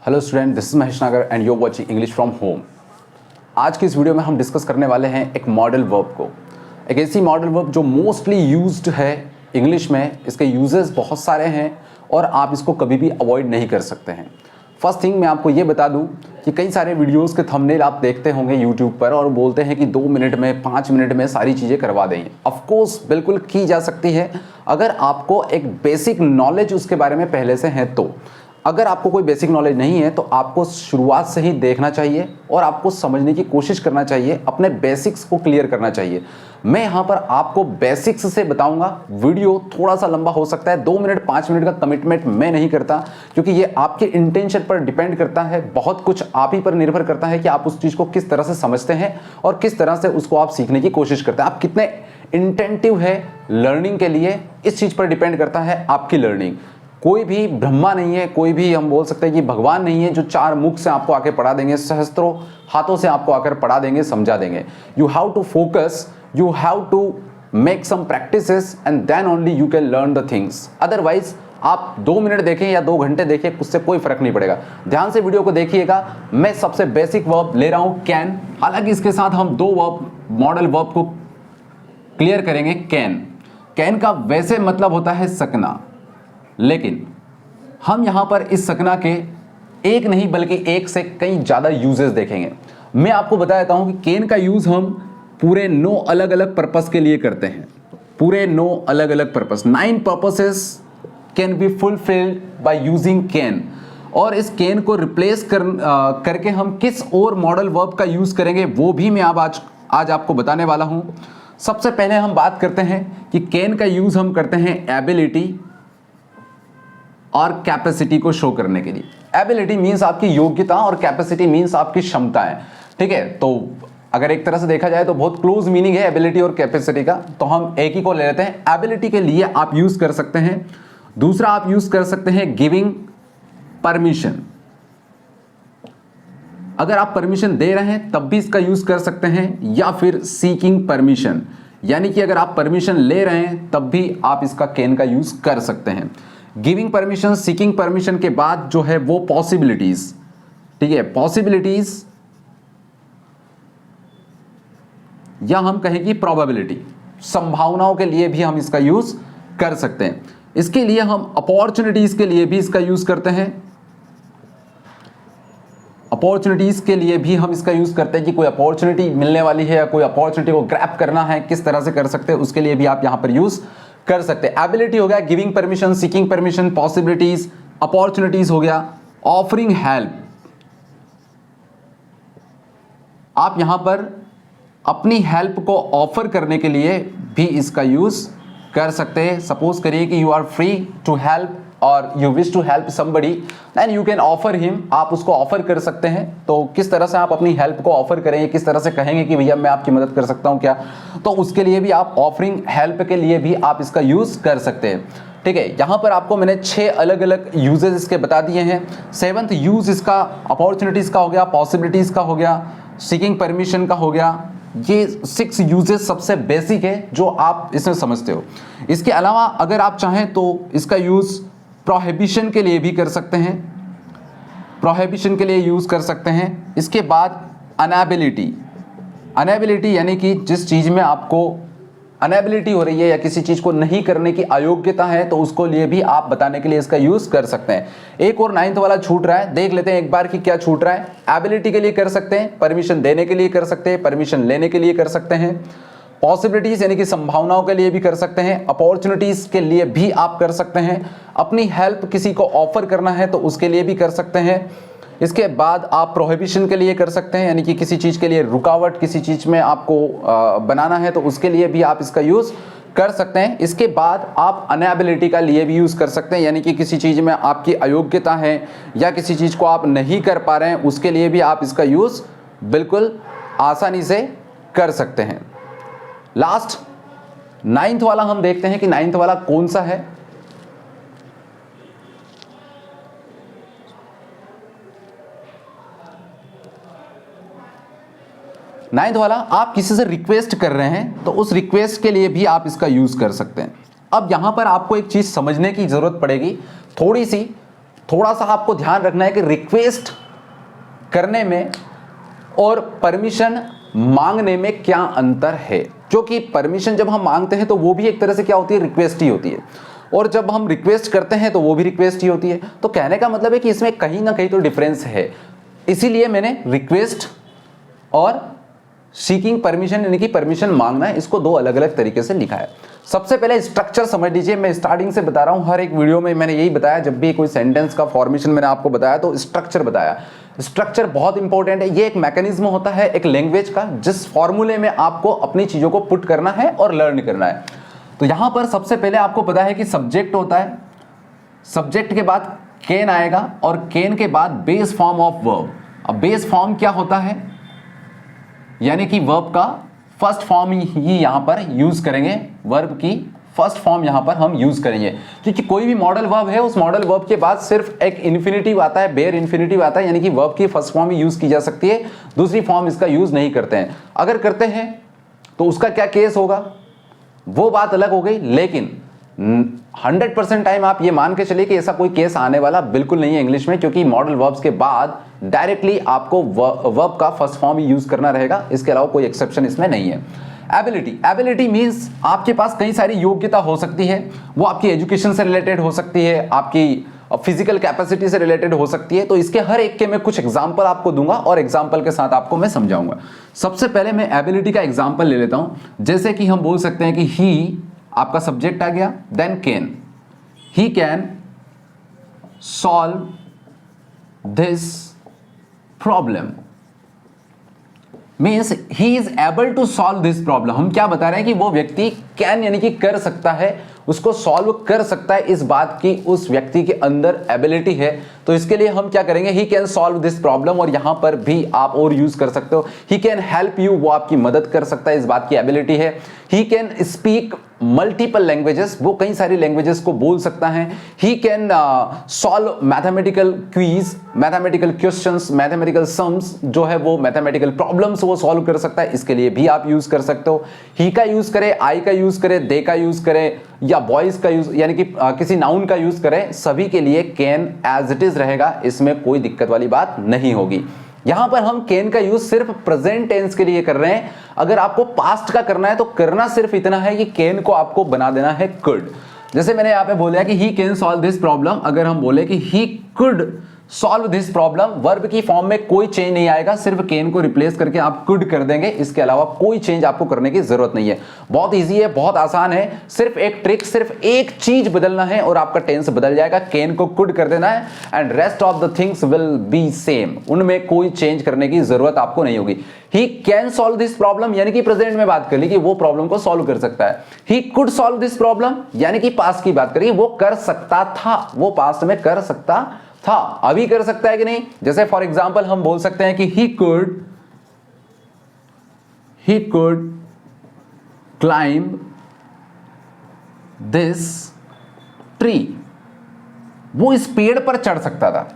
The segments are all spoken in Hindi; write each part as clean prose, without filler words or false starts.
Hello student, this is Mahesh Nagar and you are watching English from home. आज की इस वीडियो में हम डिस्कस करने वाले हैं एक मॉडल वर्ब को, एक ऐसी मॉडल वर्ब जो मोस्टली यूज्ड है इंग्लिश में। इसके यूजेस बहुत सारे हैं और आप इसको कभी भी अवॉइड नहीं कर सकते हैं। फर्स्ट थिंग मैं आपको ये बता दूं कि कई सारे वीडियोस के थंबनेल आप देखते होंगे यूट्यूब पर और बोलते हैं कि 2 मिनट में 5 मिनट में सारी चीज़ें करवा देंगे। ऑफकोर्स बिल्कुल की जा सकती है अगर आपको एक बेसिक नॉलेज उसके बारे में पहले से है तो। अगर आपको कोई बेसिक नॉलेज नहीं है तो आपको शुरुआत से ही देखना चाहिए और आपको समझने की कोशिश करना चाहिए, अपने बेसिक्स को क्लियर करना चाहिए। मैं यहाँ पर आपको बेसिक्स से बताऊंगा। वीडियो थोड़ा सा लंबा हो सकता है, 2 मिनट 5 मिनट का कमिटमेंट मैं नहीं करता, क्योंकि ये आपके इंटेंशन पर डिपेंड करता है। बहुत कुछ आप ही पर निर्भर करता है कि आप उस चीज़ को किस तरह से समझते हैं और किस तरह से उसको आप सीखने की कोशिश करते हैं। आप कितने इंटेंटिव है लर्निंग के लिए, इस चीज़ पर डिपेंड करता है आपकी लर्निंग। कोई भी ब्रह्मा नहीं है, कोई भी हम बोल सकते हैं कि भगवान नहीं है जो 4 मुख से आपको आके पढ़ा देंगे, सहस्त्रों हाथों से आपको आकर पढ़ा देंगे, समझा देंगे। You have to focus, you have to make some practices and then only you can learn the things. Otherwise आप 2 मिनट देखें या 2 घंटे देखें, उससे कोई फर्क नहीं पड़ेगा। ध्यान से वीडियो को देखिएगा। मैं सबसे बेसिक वर्ब ले रहा हूं कैन। हालांकि इसके साथ हम 2 वर्ब, मॉडल वर्ब को क्लियर करेंगे। कैन का वैसे मतलब होता है सकना, लेकिन हम यहां पर इस सकना के एक नहीं बल्कि एक से कई ज्यादा यूजेस देखेंगे। मैं आपको बता देता हूं कि कैन का यूज हम पूरे 9 अलग अलग पर्पस के लिए करते हैं। पूरे 9 अलग अलग purpose, 9 purposes can be fulfilled by using can. और इस कैन को रिप्लेस करके हम किस और मॉडल वर्ब का यूज करेंगे वो भी मैं आज आपको बताने वाला हूं। सबसे पहले हम बात करते हैं कि कैन का यूज हम करते हैं एबिलिटी और कैपेसिटी को शो करने के लिए। एबिलिटी मींस आपकी योग्यता और कैपेसिटी मींस आपकी क्षमताएं। ठीक है, तो अगर एक तरह से देखा जाए तो बहुत क्लोज मीनिंग है एबिलिटी और कैपेसिटी का, तो हम एक ही को ले लेते हैं। एबिलिटी के लिए आप यूज कर सकते हैं, दूसरा आप यूज कर सकते हैं गिविंग परमिशन। अगर आप परमिशन दे रहे हैं तब भी इसका यूज कर सकते हैं, या फिर सीकिंग परमिशन, यानी कि अगर आप परमिशन ले रहे हैं तब भी आप इसका कैन का यूज कर सकते हैं। गिविंग परमिशन, सीकिंग परमिशन के बाद जो है वो पॉसिबिलिटीज। ठीक है, पॉसिबिलिटीज या हम कहें कि प्रोबेबिलिटी, संभावनाओं के लिए भी हम इसका यूज कर सकते हैं। इसके लिए हम अपॉर्चुनिटीज के लिए भी इसका यूज करते हैं। अपॉर्चुनिटीज के लिए भी हम इसका यूज करते हैं कि कोई अपॉर्चुनिटी मिलने वाली है या कोई अपॉर्चुनिटी को ग्रैब करना है, किस तरह से कर सकते हैं, उसके लिए भी आप यहां पर यूज कर सकते हैं। एबिलिटी हो गया, giving permission, seeking permission, possibilities, opportunities हो गया। ऑफरिंग हेल्प, आप यहां पर अपनी हेल्प को ऑफर करने के लिए भी इसका यूज कर सकते हैं। सपोज करिए कि you are free to help और you wish to help somebody, then you can offer him. आप उसको ऑफर कर सकते हैं। तो किस तरह से आप अपनी हेल्प को ऑफर करेंगे, किस तरह से कहेंगे कि भैया मैं आपकी मदद कर सकता हूं क्या, तो उसके लिए भी आप ऑफरिंग हेल्प के लिए भी आप इसका यूज कर सकते हैं। ठीक है, यहां पर आपको मैंने 6 अलग अलग यूजेस इसके बता दिए हैं। 7th यूज इसका अपॉर्चुनिटीज का हो गया, पॉसिबिलिटीज का हो गया, सीकिंग परमिशन का हो गया। ये 6 यूजेस सबसे बेसिक है जो आप इसमें समझते हो। इसके अलावा अगर आप चाहें तो इसका यूज प्रोहिबिशन के लिए भी कर सकते हैं, प्रोहिबिशन के लिए यूज कर सकते हैं। इसके बाद अनएबिलिटी, अनएबिलिटी यानी कि जिस चीज में आपको अनएबिलिटी हो रही है या किसी चीज को नहीं करने की अयोग्यता है, तो उसको लिए भी आप बताने के लिए इसका यूज कर सकते हैं। एक और 9th वाला छूट रहा है, देख लेते हैं एक बार कि क्या छूट रहा है। एबिलिटी के लिए कर सकते हैं, परमिशन देने के लिए कर सकते हैं, परमिशन लेने के लिए कर सकते हैं, पॉसिबिलिटीज यानी कि संभावनाओं के लिए भी कर सकते हैं, अपॉर्चुनिटीज के लिए भी आप कर सकते हैं, अपनी हेल्प किसी को ऑफर करना है तो उसके लिए भी कर सकते हैं। इसके बाद आप प्रोहिबिशन के लिए कर सकते हैं, यानी कि किसी चीज के लिए रुकावट, किसी चीज में आपको बनाना है तो उसके लिए भी आप इसका यूज कर सकते हैं। इसके बाद आप अनएबिलिटी का लिए भी यूज कर सकते हैं, यानी कि किसी चीज में आपकी अयोग्यता है या किसी चीज को आप नहीं कर पा रहे हैं, उसके लिए भी आप इसका यूज बिल्कुल आसानी से कर सकते हैं। लास्ट 9th वाला हम देखते हैं कि 9th वाला कौन सा है। नाइन्थ वाला, आप किसी से रिक्वेस्ट कर रहे हैं तो उस रिक्वेस्ट के लिए भी आप इसका यूज कर सकते हैं। अब यहां पर आपको एक चीज समझने की जरूरत पड़ेगी थोड़ी सी, थोड़ा सा आपको ध्यान रखना है कि रिक्वेस्ट करने में और परमिशन मांगने में क्या अंतर है। क्योंकि परमिशन जब हम मांगते हैं तो वो भी एक तरह से क्या होती है, रिक्वेस्ट ही होती है, और जब हम रिक्वेस्ट करते हैं तो वो भी रिक्वेस्ट ही होती है। तो कहने का मतलब है कि इसमें कहीं ना कहीं तो डिफरेंस है। इसीलिए मैंने रिक्वेस्ट और सीकिंग परमिशन यानी कि परमिशन मांगना है, इसको दो अलग अलग तरीके से लिखा है। सबसे पहले स्ट्रक्चर समझ लीजिए। मैं स्टार्टिंग से बता रहा हूं, हर एक वीडियो में मैंने यही बताया, जब भी कोई सेंटेंस का फॉर्मेशन मैंने आपको बताया तो स्ट्रक्चर बताया। स्ट्रक्चर बहुत इंपॉर्टेंट है। ये एक मैकेनिज्म होता है एक लैंग्वेज का, जिस फॉर्मूले में आपको अपनी चीजों को पुट करना है और लर्न करना है। तो यहां पर सबसे पहले आपको पता है कि सब्जेक्ट होता है, सब्जेक्ट के बाद कैन आएगा और कैन के बाद बेस फॉर्म ऑफ वर्ब। अब बेस फॉर्म क्या होता है, यानी कि वर्ब का फर्स्ट फॉर्म ही यहां पर यूज करेंगे, वर्ब की फर्स्ट फॉर्म यहां पर हम यूज करेंगे। क्योंकि कोई भी मॉडल वर्ब है, उस मॉडल वर्ब के बाद सिर्फ एक इन्फिनिटिव आता है, बेयर इन्फिनिटिव आता है, यानी कि वर्ब की फर्स्ट फॉर्म ही यूज की जा सकती है, दूसरी फॉर्म इसका यूज नहीं करते हैं। अगर करते हैं तो उसका क्या केस होगा वो बात अलग हो गई, लेकिन 100% टाइम आप ये मान के चलिए कि ऐसा कोई केस आने वाला बिल्कुल नहीं है इंग्लिश में, क्योंकि मॉडल वर्ब्स के बाद डायरेक्टली आपको वर्ब का फर्स्ट फॉर्म ही यूज करना रहेगा। इसके अलावा कोई एक्सेप्शन इसमें नहीं है। एबिलिटी, एबिलिटी मींस आपके पास कई सारी योग्यता हो सकती है, वो आपकी एजुकेशन से रिलेटेड हो सकती है, आपकी फिजिकल कैपेसिटी से रिलेटेड हो सकती है। तो इसके हर एक के मैं कुछ एग्जांपल आपको दूंगा और एग्जांपल के साथ आपको मैं समझाऊंगा। सबसे पहले मैं एबिलिटी का एग्जांपल ले लेता हूं। जैसे कि हम बोल सकते हैं कि ही आपका सब्जेक्ट आ गया, then can, he can solve this problem, means he is able to solve this problem. हम क्या बता रहे हैं कि वो व्यक्ति कैन यानी कि कर सकता है, उसको सॉल्व कर सकता है, इस बात की उस व्यक्ति के अंदर एबिलिटी है। तो इसके लिए हम क्या करेंगे, ही कैन सॉल्व दिस प्रॉब्लम, और यहां पर भी आप और यूज कर सकते हो, ही कैन हेल्प यू, वो आपकी मदद कर सकता है, इस बात की एबिलिटी है। He can speak multiple languages, वो कई सारी लैंग्वेजेस को बोल सकता है। ही can solve mathematical quiz, mathematical questions, mathematical sums जो है वो मैथमेटिकल प्रॉब्लम्स वो सॉल्व कर सकता है, इसके लिए भी आप यूज कर सकते हो। ही का यूज करें, आई का यूज करें, दे का यूज करें, या बॉयज का यूज यानी कि किसी नाउन का यूज करें, सभी के लिए कैन एज इट इज रहेगा, इसमें कोई दिक्कत वाली बात नहीं होगी। यहां पर हम कैन का यूज सिर्फ प्रेजेंट टेंस के लिए कर रहे हैं। अगर आपको पास्ट का करना है तो करना सिर्फ इतना है कि कैन को आपको बना देना है कुड। जैसे मैंने यहां पे बोला कि ही कैन सॉल्व दिस प्रॉब्लम, अगर हम बोले कि he could solve this problem, verb की फॉर्म में कोई चेंज नहीं आएगा, सिर्फ कैन को रिप्लेस करके आप कुड कर देंगे, इसके अलावा कोई चेंज आपको करने की जरूरत नहीं है। बहुत इजी है, बहुत आसान है, सिर्फ एक ट्रिक, सिर्फ एक चीज बदलना है और आपका टेंस बदल जाएगा। कैन को कुड कर देना है and rest of the things will be same, उनमें कोई चेंज करने की जरूरत आपको नहीं होगी। ही कैन सॉल्व दिस प्रॉब्लम यानी कि प्रेजेंट में बात कर ली कि वो प्रॉब्लम को सॉल्व कर सकता है। He could solve this problem यानी कि पास्ट की बात करिए, वो कर सकता था, वो पास्ट में कर सकता था, अभी कर सकता है कि नहीं। जैसे फॉर एग्जाम्पल हम बोल सकते हैं कि he could climb this tree, वो इस पेड़ पर चढ़ सकता था,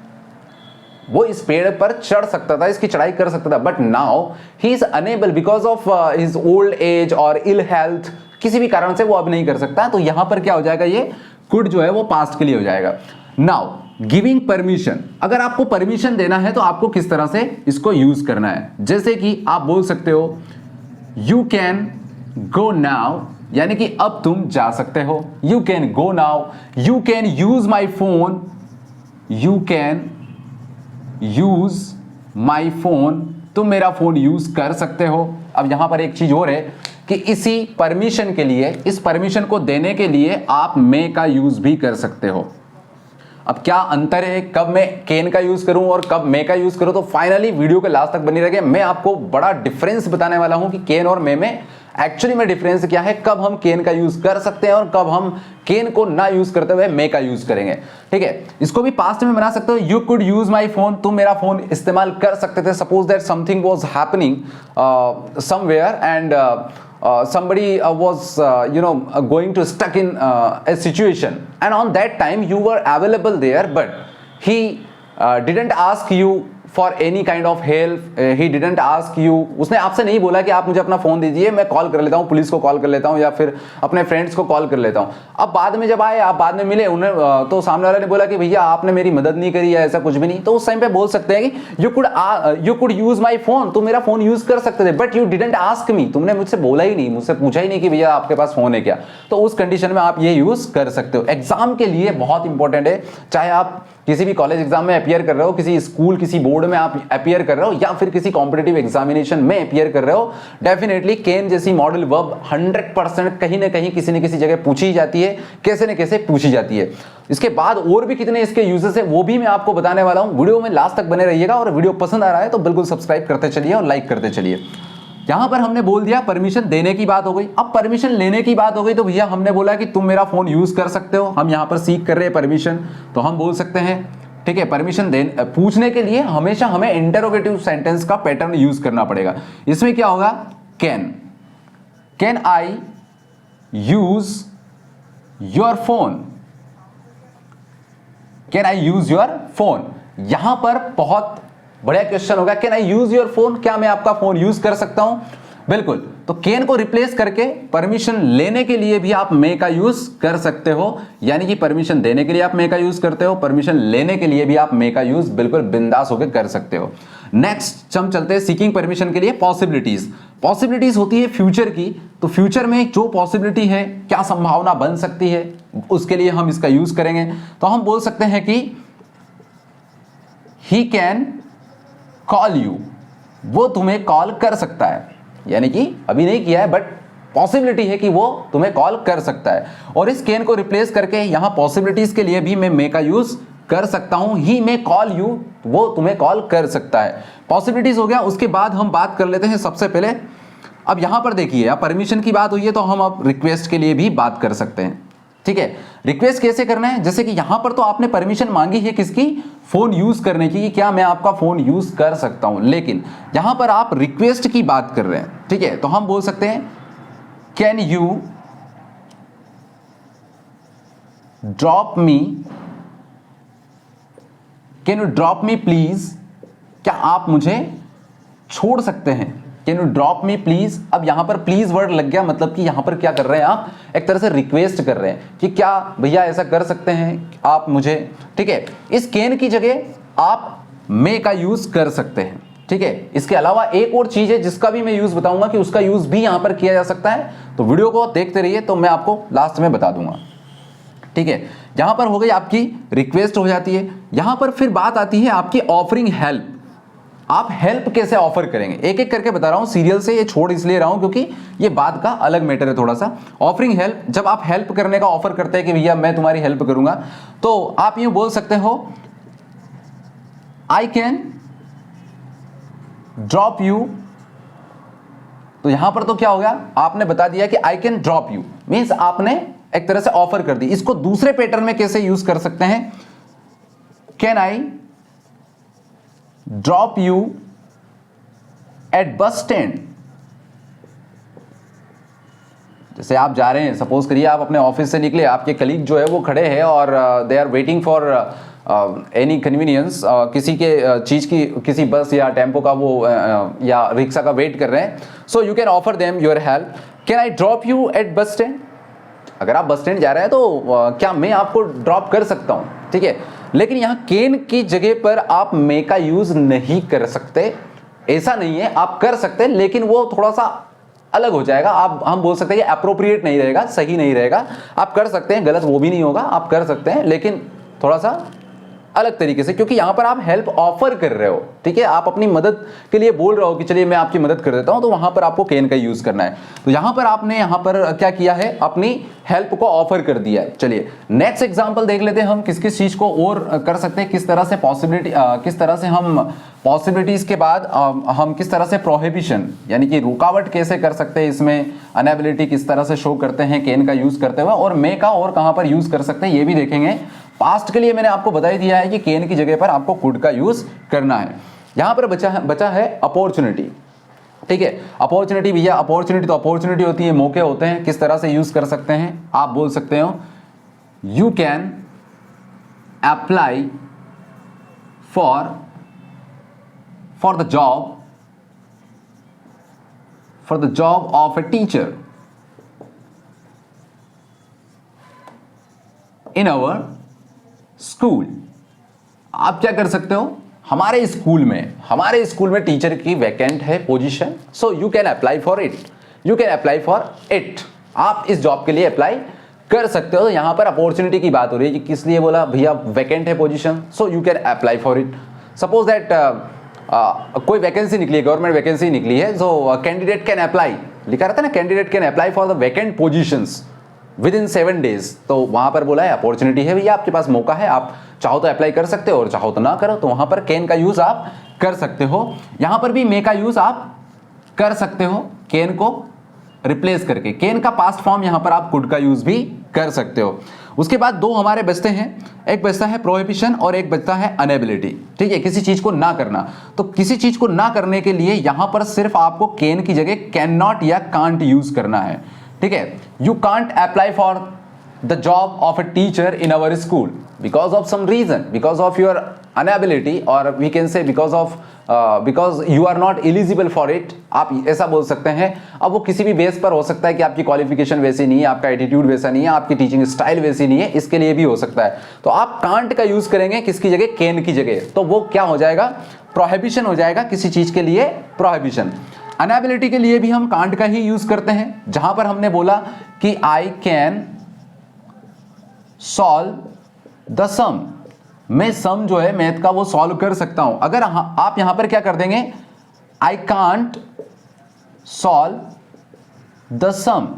वो इस पेड़ पर चढ़ सकता था, इसकी चढ़ाई कर सकता था, but now he is unable because of his old age और इल हेल्थ, किसी भी कारण से वो अब नहीं कर सकता। तो यहां पर क्या हो जाएगा, ये कुड जो है वो पास्ट के लिए हो जाएगा। नाउ गिविंग परमिशन, अगर आपको परमिशन देना है तो आपको किस तरह से इसको यूज करना है। जैसे कि आप बोल सकते हो यू कैन गो नाउ, यानी कि अब तुम जा सकते हो, you can go now. You can use my phone, you can use my phone, तुम मेरा फोन यूज कर सकते हो। अब यहां पर एक चीज और है कि इसी परमिशन के लिए, इस परमिशन को देने के लिए आप मे का यूज भी कर सकते हो। अब क्या अंतर है, कब मैं कैन का यूज करूं और कब मे का यूज करूं, तो फाइनली वीडियो के लास्ट तक बनी रहिए। मैं आपको बड़ा डिफरेंस बताने वाला हूं कि कैन और मे में एक्चुअली में डिफरेंस क्या है, कब हम कैन का यूज कर सकते हैं और कब हम कैन को ना यूज करते हुए मे का यूज करेंगे। ठीक है, इसको भी पास्ट में बना सकते हो, you could use my phone, तुम मेरा फोन इस्तेमाल कर सकते थे। Suppose that something was happening somewhere and somebody was going to stuck in a situation, and on that time you were available there, but he didn't ask you for any kind of help, he didn't ask you, उसने आपसे नहीं बोला कि आप मुझे अपना फोन दीजिए, मैं कॉल कर लेता हूँ, पुलिस को कॉल कर लेता हूँ या फिर अपने फ्रेंड्स को कॉल कर लेता हूँ। अब बाद में जब आए, आप बाद में मिले, उन्हें तो सामने वाले ने बोला कि भैया आपने मेरी मदद नहीं करी या ऐसा कुछ भी नहीं, तो उस टाइम पे बोल सकते हैं कि you could use my phone, तुम मेरा फोन यूज कर सकते थे, but you didn't ask me, तुमने मुझसे बोला ही नहीं, मुझसे पूछा ही नहीं कि भैया आपके पास फोन है क्या। तो उस कंडीशन में आप ये यूज कर सकते हो। एग्जाम के लिए बहुत इंपॉर्टेंट है, चाहे आप किसी भी कॉलेज एग्जाम में अपियर कर रहे हो, किसी स्कूल किसी बोर्ड में आप अपियर कर रहे हो, या फिर किसी कॉम्पिटिटिव एग्जामिनेशन में अपियर कर रहे हो, डेफिनेटली कैन जैसी मॉडल वर्ब 100% कहीं ना कहीं किसी न किसी जगह पूछी जाती है, कैसे न कैसे पूछी जाती है। इसके बाद और भी कितने इसके यूजेस है वो भी मैं आपको बताने वाला हूं। वीडियो में लास्ट तक बने रहिएगा, और वीडियो पसंद आ रहा है तो बिल्कुल सब्सक्राइब करते चलिए और लाइक करते चलिए। यहां पर हमने बोल दिया परमिशन देने की बात हो गई। अब परमिशन लेने की बात हो गई तो भैया हमने बोला कि तुम मेरा फोन यूज कर सकते हो, हम यहां पर सीख कर रहे हैं परमिशन, तो हम बोल सकते हैं ठीक है, परमिशन पूछने के लिए हमेशा हमें इंटरोगेटिव सेंटेंस का पैटर्न यूज करना पड़ेगा। इसमें क्या होगा, can I use your phone, can I use your phone. यहां पर बहुत बढ़िया क्वेश्चन होगा, can I use your phone, क्या मैं आपका फोन यूज कर सकता हूं? बिल्कुल, तो कैन को रिप्लेस करके परमिशन लेने के लिए भी आप मे का यूज कर सकते हो, यानी कि परमिशन देने के लिए आप मे का यूज करते हो, परमिशन लेने के लिए भी आप मे का यूज बिल्कुल बिंदास होकर कर सकते हो। नेक्स्ट हम चलते हैं सीकिंग परमिशन के लिए पॉसिबिलिटीज। पॉसिबिलिटीज होती है फ्यूचर की, तो फ्यूचर में जो पॉसिबिलिटी है, क्या संभावना बन सकती है, उसके लिए हम इसका यूज करेंगे। तो हम बोल सकते हैं कि ही कैन कॉल यू, वो तुम्हें कॉल कर सकता है, यानी कि अभी नहीं किया है बट पॉसिबिलिटी है कि वो तुम्हें कॉल कर सकता है। और इस कैन को रिप्लेस करके यहां पॉसिबिलिटीज के लिए भी मैं मे का यूज कर सकता हूं, ही मे कॉल यू, वो तुम्हें कॉल कर सकता है। पॉसिबिलिटीज हो गया। उसके बाद हम बात कर लेते हैं सबसे पहले, अब यहां पर देखिए परमिशन की बात हुई है तो हम अब रिक्वेस्ट के लिए भी बात कर सकते हैं। ठीक है, रिक्वेस्ट कैसे करना है, जैसे कि यहां पर तो आपने परमिशन मांगी है किसकी, फोन यूज करने की, कि क्या मैं आपका फोन यूज कर सकता हूं, लेकिन यहां पर आप रिक्वेस्ट की बात कर रहे हैं। ठीक है, तो हम बोल सकते हैं can you drop me, can you drop me please, क्या आप मुझे छोड़ सकते हैं, can you drop me please. अब यहां पर प्लीज वर्ड लग गया, मतलब कि यहां पर क्या कर रहे हैं आप, एक तरह से रिक्वेस्ट कर रहे हैं कि क्या भैया ऐसा कर सकते हैं आप मुझे। ठीक है, इस कैन की जगह आप मे का यूज कर सकते हैं। ठीक है, इसके अलावा एक और चीज है जिसका भी मैं यूज बताऊंगा कि उसका यूज भी यहां पर किया जा सकता है, तो वीडियो को देखते रहिए, तो मैं आपको लास्ट में बता दूंगा। ठीक है, यहां पर हो गई आपकी रिक्वेस्ट हो जाती है। यहां पर फिर बात आती है आपकी ऑफरिंग हेल्प। आप हेल्प कैसे ऑफर करेंगे, एक एक करके बता रहा हूं, सीरियल से ये छोड़ इसलिए रहा हूं क्योंकि ये बात का अलग मैटर है थोड़ा सा। ऑफरिंग हेल्प, जब आप हेल्प करने का ऑफर करते हैं कि भैया मैं तुम्हारी हेल्प करूंगा, तो आप यूं बोल सकते हो आई कैन ड्रॉप यू। तो यहां पर तो क्या हो गया, आपने बता दिया कि I can drop you, means आपने एक तरह से ऑफर कर दी। इसको दूसरे पैटर्न में कैसे यूज कर सकते हैं, can I drop you at bus stand. जैसे आप जा रहे हैं, सपोज करिए आप अपने ऑफिस से निकले, आपके कलीग जो है वो खड़े हैं और they are waiting for any convenience, किसी के चीज की, किसी बस या टेम्पो का वो या रिक्शा का वेट कर रहे हैं। So you can offer them your help, can I drop you at bus stand. अगर आप बस स्टैंड जा रहे हैं तो क्या मैं आपको ड्रॉप कर सकता हूं। ठीक है, लेकिन यहां कैन की जगह पर आप मे का यूज नहीं कर सकते, ऐसा नहीं है, आप कर सकते हैं लेकिन वो थोड़ा सा अलग हो जाएगा। आप हम बोल सकते हैं कि अप्रोप्रिएट नहीं रहेगा, सही नहीं रहेगा। आप कर सकते हैं, गलत वो भी नहीं होगा, आप कर सकते हैं लेकिन थोड़ा सा अलग तरीके से, क्योंकि यहां पर आप हेल्प ऑफर कर रहे हो। ठीक है, आप अपनी मदद के लिए बोल रहे हो कि चलिए मैं आपकी मदद कर देता हूं, तो वहां पर आपको कैन का यूज करना है। तो यहां पर आपने यहां पर क्या किया है, अपनी हेल्प को ऑफर कर दिया है। चलिए नेक्स्ट एग्जांपल देख लेते हैं, हम किस किस चीज को और कर सकते हैं, किस तरह से पॉसिबिलिटी, किस तरह से हम पॉसिबिलिटीज के बाद हम किस तरह से प्रोहिबिशन यानी कि रुकावट कैसे कर सकते हैं, इसमें अनेबिलिटी किस तरह से शो करते हैं कैन का यूज करते हुए, और मे का और कहां पर यूज कर सकते हैं ये भी देखेंगे। पास्ट के लिए मैंने आपको बता ही दिया है कि कैन की जगह पर आपको कुड का यूज करना है। यहां पर बचा है अपॉर्चुनिटी। ठीक है, अपॉर्चुनिटी भैया, अपॉर्चुनिटी तो अपॉर्चुनिटी होती है, मौके होते हैं, किस तरह से यूज कर सकते हैं, आप बोल सकते हो you can apply for for the job of a teacher in our school। आप क्या कर सकते हो, हमारे स्कूल में टीचर की वैकेंट है position, so you can apply for it, आप इस जॉब के लिए अप्लाई कर सकते हो। यहां पर अपॉर्चुनिटी की बात हो रही है कि किस लिए बोला भैया, वैकेंट है position, so you can apply for it. Suppose that कोई वैकेंसी निकली है, गवर्नमेंट वैकेंसी निकली है, सो कैंडिडेट कैन अप्लाई, लिखा रहता है ना, candidate can apply for the vacant positions with in 7 days। तो वहां पर बोला है अपॉर्चुनिटी है भैया, आपके पास मौका है, आप चाहो तो अप्लाई कर सकते हो और चाहो तो ना करो। तो वहां पर कैन का यूज आप कर सकते हो, यहां पर भी मे का यूज आप कर सकते हो, कैन को रिप्लेस करके। कैन का पास्ट फॉर्म यहां पर आप कुड का यूज भी कर सकते हो। उसके बाद दो हमारे बचते हैं, एक बचता है प्रोहिबिशन और एक बचता है अनेबिलिटी। ठीक है, किसी चीज को ना करना। तो किसी चीज को ना करने के लिए यहां पर सिर्फ आपको कैन की जगह कैन नॉट या कांट यूज करना है। ठीक है, you can't apply for the job of a teacher in our school because of some reason, because of your inability, और we can say because you are not eligible for it, आप ऐसा बोल सकते हैं। अब वो किसी भी बेस पर हो सकता है कि आपकी क्वालिफिकेशन वैसी नहीं है, आपका एटीट्यूड वैसा नहीं है, आपकी टीचिंग स्टाइल वैसी नहीं है, इसके लिए भी हो सकता है। तो आप कांट का यूज करेंगे किसकी जगह, कैन की जगह, तो वो क्या हो जाएगा, प्रोहिबिशन हो जाएगा, किसी चीज के लिए प्रोहिबिशन। अनेबिलिटी के लिए भी हम कांट का ही यूज करते हैं, जहां पर हमने बोला कि आई कैन सॉल्व द सम, मैं सम जो है मैथ का वो सॉल्व कर सकता हूं। अगर आप यहां पर क्या कर देंगे, आई कांट सॉल्व द सम,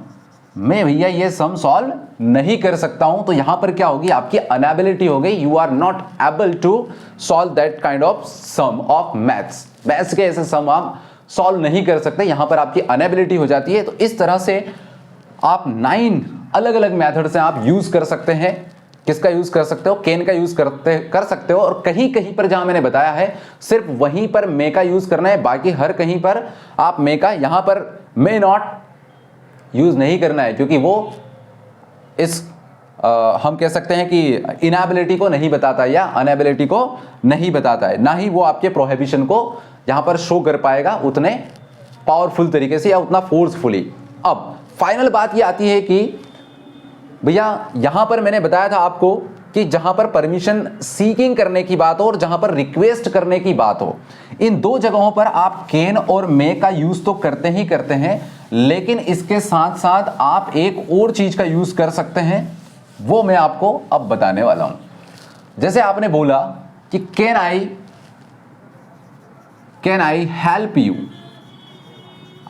मैं भैया ये सम सॉल्व नहीं कर सकता हूं, तो यहां पर क्या होगी, आपकी अनेबिलिटी हो गई, you are not able to solve that kind of some of maths के ऐसे सम आप सॉल्व नहीं कर सकते, यहां पर आपकी अनेबिलिटी हो जाती है। तो इस तरह से आप 9 अलग अलग मेथड से आप यूज कर सकते हैं। किसका यूज कर सकते हो, कैन का यूज कर सकते हो, और कहीं कहीं पर जहां मैंने बताया है सिर्फ वहीं पर मे का यूज करना है, बाकी हर कहीं पर आप मे का, यहां पर मे नॉट यूज नहीं करना है, क्योंकि वो इस हम कह सकते हैं कि इनएबिलिटी को नहीं बताता या अनएबिलिटी को नहीं बताता है, ना ही वो आपके प्रोहिबिशन को यहां पर शो कर पाएगा उतने पावरफुल तरीके से या उतना फोर्सफुली। अब फाइनल बात ये आती है कि भैया यहां पर मैंने बताया था आपको कि जहां पर परमिशन सीकिंग करने की बात हो और जहां पर रिक्वेस्ट करने की बात हो, इन दो जगहों पर आप कैन और मे का यूज तो करते ही करते हैं, लेकिन इसके साथ साथ आप एक और चीज का यूज कर सकते हैं, वो मैं आपको अब बताने वाला हूं। जैसे आपने बोला कि कैन आई हेल्प यू,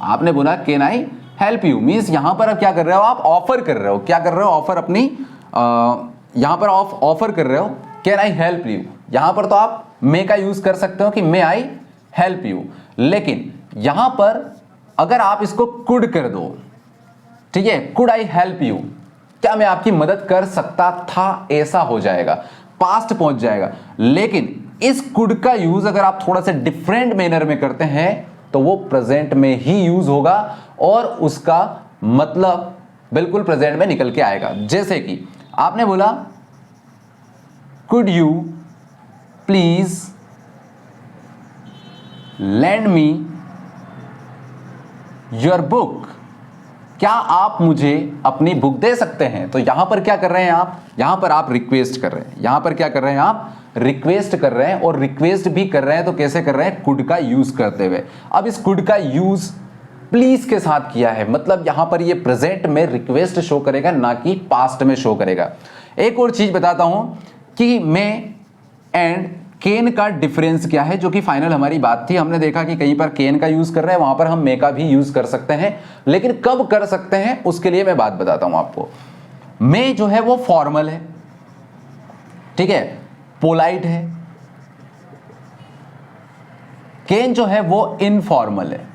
आपने बोला can I help you, means यहां पर अब क्या कर रहे हो, आप ऑफर कर रहे हो, क्या कर रहे हो, ऑफर अपनी यहां पर ऑफर कर रहे हो, कैन आई हेल्प यू। यहां पर तो आप मे का यूज कर सकते हो कि मे आई हेल्प यू, लेकिन यहां पर अगर आप इसको कुड कर दो, ठीक है, कुड आई हेल्प यू, क्या मैं आपकी मदद कर सकता था, ऐसा हो जाएगा, पास्ट पहुंच जाएगा। लेकिन इस कुड का यूज अगर आप थोड़ा सा डिफरेंट मैनर में करते हैं तो वो प्रेजेंट में ही यूज होगा और उसका मतलब बिल्कुल प्रेजेंट में निकल के आएगा। जैसे कि आपने बोला could you please lend me your book, क्या आप मुझे अपनी बुक दे सकते हैं। तो यहां पर क्या कर रहे हैं आप, यहां पर आप रिक्वेस्ट कर रहे हैं, यहां पर क्या कर रहे हैं आप, रिक्वेस्ट कर रहे हैं, और रिक्वेस्ट भी कर रहे हैं तो कैसे कर रहे हैं, कुड का यूज करते हुए। अब इस कुड का यूज प्लीज के साथ किया है, मतलब यहां पर ये प्रेजेंट में रिक्वेस्ट शो करेगा, ना कि पास्ट में शो करेगा। एक और चीज बताता हूं कि मे एंड कैन का डिफरेंस क्या है, जो कि फाइनल हमारी बात थी। हमने देखा कि कहीं पर कैन का यूज कर रहे हैं, वहां पर हम मे का भी यूज कर सकते हैं, लेकिन कब कर सकते हैं उसके लिए मैं बात बताता हूं आपको। मे जो है वो फॉर्मल है, ठीक है, पोलाइट है। कैन जो है वो इनफॉर्मल है,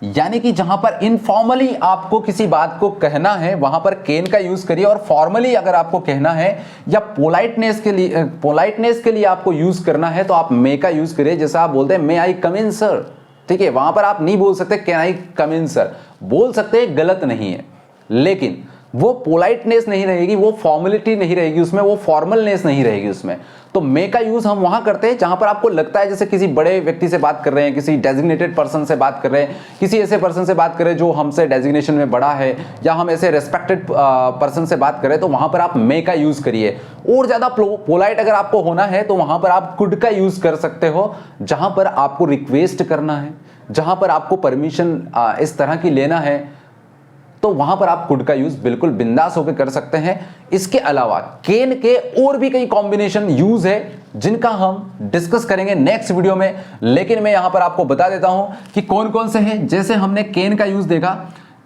यानी कि जहां पर इनफॉर्मली आपको किसी बात को कहना है वहां पर कैन का यूज करिए, और फॉर्मली अगर आपको कहना है या पोलाइटनेस के लिए आपको यूज करना है तो आप मे का यूज करिए। जैसे आप बोलते हैं मे आई कम इन सर, ठीक है, वहां पर आप नहीं बोल सकते can I come in sir, बोल सकते हैं, गलत नहीं है, लेकिन वो पोलाइटनेस नहीं रहेगी, वो फॉर्मेलिटी नहीं रहेगी उसमें, वो फॉर्मलनेस नहीं रहेगी उसमें। तो मे का यूज हम वहां करते हैं जहां पर आपको लगता है जैसे किसी बड़े व्यक्ति से बात कर रहे हैं, किसी डेजिग्नेटेड पर्सन से बात कर रहे हैं, किसी ऐसे पर्सन से बात कर रहे हैं जो हमसे डेजिग्नेशन में बड़ा है, या हम ऐसे रेस्पेक्टेड पर्सन से बात कर रहे हैं, तो वहां पर आप मे का यूज करिए। और ज्यादा पोलाइट अगर आपको होना है तो वहां पर आप कुड का यूज कर सकते हो, जहां पर आपको रिक्वेस्ट करना है, जहां पर आपको परमिशन इस तरह की लेना है, तो वहां पर आप कुड का यूज बिल्कुल बिंदास होकर कर सकते हैं। इसके अलावा केन के और भी कई कॉम्बिनेशन यूज है जिनका हम डिस्कस करेंगे नेक्स्ट वीडियो में, लेकिन मैं यहां पर आपको बता देता हूं कि कौन कौन से हैं। जैसे हमने केन का यूज देखा,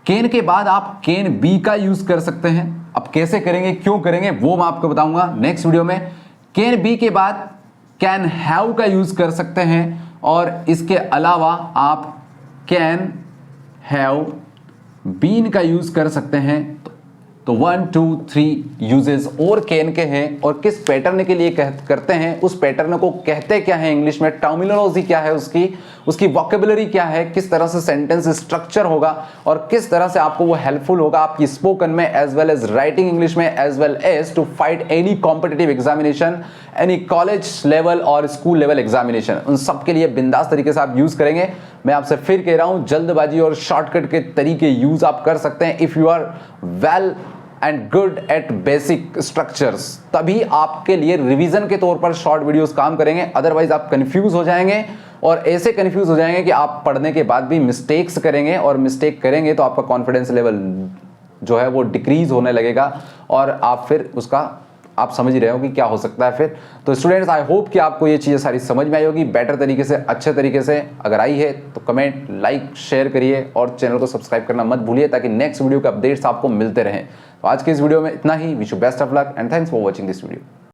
केन के बाद आप कैन बी का यूज कर सकते हैं। अब कैसे करेंगे, क्यों करेंगे, वो मैं आपको बताऊंगा नेक्स्ट वीडियो में। कैन बी के बाद कैन हैव का यूज कर सकते हैं, और इसके अलावा आप कैन हैव बीन का यूज कर सकते हैं। तो 1 2 3 यूजेस और कैन के हैं, और किस पैटर्न के लिए करते हैं, उस पैटर्न को कहते क्या है इंग्लिश में, टर्मिनोलॉजी क्या है उसकी वोकेबुलरी क्या है, किस तरह से सेंटेंस स्ट्रक्चर होगा, और किस तरह से आपको वो हेल्पफुल होगा आपकी स्पोकन में as well as writing English में, as well as to fight any competitive examination, any college level और स्कूल लेवल एग्जामिनेशन। उन सब के लिए बिंदास तरीके से आप यूज करेंगे। मैं आपसे फिर कह रहा हूं, जल्दबाजी और शॉर्टकट के तरीके यूज आप कर सकते हैं if you are well and good at basic structures, तभी आपके लिए रिवीजन के तौर पर शॉर्ट वीडियोस काम करेंगे। अदरवाइज आप कंफ्यूज हो जाएंगे, और ऐसे कंफ्यूज हो जाएंगे कि आप पढ़ने के बाद भी मिस्टेक्स करेंगे, और मिस्टेक करेंगे तो आपका कॉन्फिडेंस लेवल जो है वो डिक्रीज होने लगेगा, और आप फिर उसका आप समझ ही रहे हो कि क्या हो सकता है फिर। तो स्टूडेंट्स, आई होप कि आपको ये चीज़ें सारी समझ में आई होगी बेटर तरीके से, अच्छे तरीके से। अगर आई है तो कमेंट, लाइक, शेयर करिए, और चैनल को सब्सक्राइब करना मत भूलिए, ताकि नेक्स्ट वीडियो के अपडेट्स आपको मिलते रहें। तो आज के इस वीडियो में इतना ही। Wish you best of luck and thanks for watching this video.